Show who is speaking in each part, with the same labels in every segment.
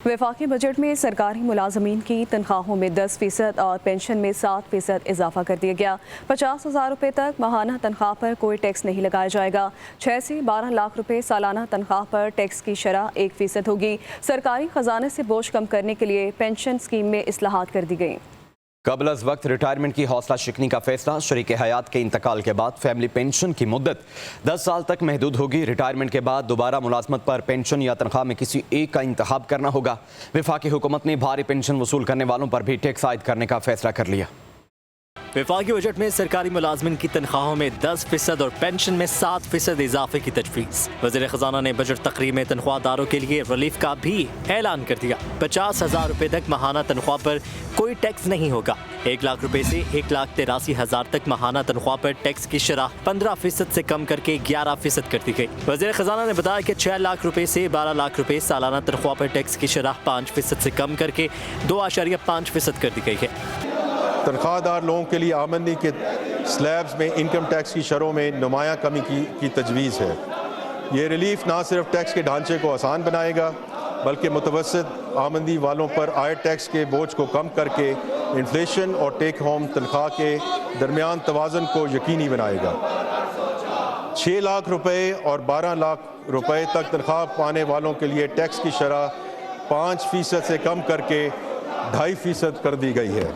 Speaker 1: वफाकी बजट में सरकारी मुलाजमीन की तनख्वाहों में 10% और पेंशन में 7% इजाफा कर दिया गया। 50,000 रुपये तक माहाना तनख्वाह पर कोई टैक्स नहीं लगाया जाएगा। 6 से 12 लाख रुपये सालाना तनख्वाह पर टैक्स की शरह 1% होगी। सरकारी खजाने से बोझ कम करने के लिए पेंशन स्कीम में इस्लाहात कर दी गई।
Speaker 2: कबल अज़ वक्त रिटायरमेंट की हौसला शिकनी का फैसला। शरीक हयात के इंतकाल के बाद फैमिली पेंशन की मुद्दत 10 साल तक महदूद होगी। रिटायरमेंट के बाद दोबारा मुलाजमत पर पेंशन या तनख्वाह में किसी एक का इंतखाब करना होगा। वफाकी हुकूमत ने भारी पेंशन वसूल करने वालों पर भी टैक्स आयद करने का फैसला कर लिया।
Speaker 3: वफाकी बजट में सरकारी मुलाजमिन की तनख्वाहों में 10% और पेंशन में 7% इजाफे की तजवीज़। वज़ीर ख़जाना ने बजट तकरीर में तनख्वाहदारों के लिए रिलीफ का भी ऐलान कर दिया। 50,000 रुपये तक माहाना तनख्वाह पर कोई टैक्स नहीं होगा। 1 लाख रुपए से 1,83,000 तक माहाना तनख्वाह पर टैक्स की शरह 15% से कम करके 11% कर दी गई। वज़ीर ख़जाना ने बताया कि 6 लाख रुपए से 12 लाख रुपए सालाना तनख्वाह पर टैक्स की शरह 5% से कम करके 2.5% कर दी गई है।
Speaker 4: तनख्वाहदार लोगों के लिए आमदनी के स्लैब्स में इनकम टैक्स की शरों में नुमायाँ कमी की तजवीज़ है। ये रिलीफ ना सिर्फ टैक्स के ढांचे को आसान बनाएगा बल्कि मुतवस्सित आमदनी वालों पर आय टैक्स के बोझ को कम करके इन्फ्लेशन और टेक होम तनख्वाह के दरमियान तवाज़ुन को यकीनी बनाएगा। 6 लाख रुपए और 12 लाख रुपए तक तनख्वाह पाने वालों के लिए टैक्स की शरह 5% से कम करके 2.5% कर दी गई है।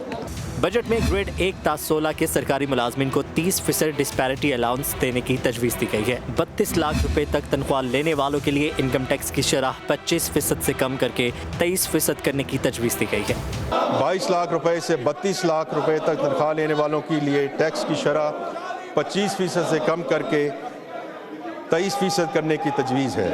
Speaker 3: बजट में ग्रेड 1 ta 16 के सरकारी मुलाजमिन को 30% डिस्पैरिटी अलाउंस देने की तजवीज़ दी गई है। 32 लाख रुपए तक तनख्वाह लेने वालों के लिए इनकम टैक्स की शरह 25% से कम करके 23% करने की तजवीज़ दी गई है।
Speaker 4: 22 लाख रुपए से 32 लाख रुपए तक तनख्वाह लेने वालों के लिए टैक्स की शरह 25% से कम करके 23% करने की तजवीज़ है।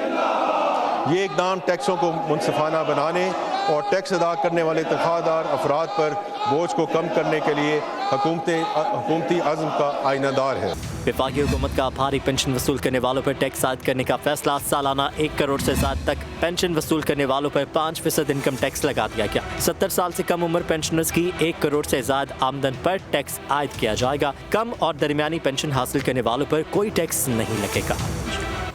Speaker 4: ये इक़दाम टैक्सों को मुनसिफाना बनाने और टैक्स अदा करने वाले तनख्वाहदार अफराद पर बोझ को कम करने के लिए हुकूमती अज़्म का आइनादार है।
Speaker 3: वफाकी हुकूमत का भारी पेंशन वसूल करने वालों पर टैक्स आयद करने का फैसला। सालाना 1 करोड़ से ज़्यादा तक पेंशन वसूल करने वालों पर 5% इनकम टैक्स लगा दिया गया। 70 साल से कम उम्र पेंशनर्स की 1 करोड़ से ज़्यादा आमदन पर टैक्स आयद किया जाएगा। कम और दरमियानी पेंशन हासिल करने वालों पर कोई टैक्स नहीं लगेगा।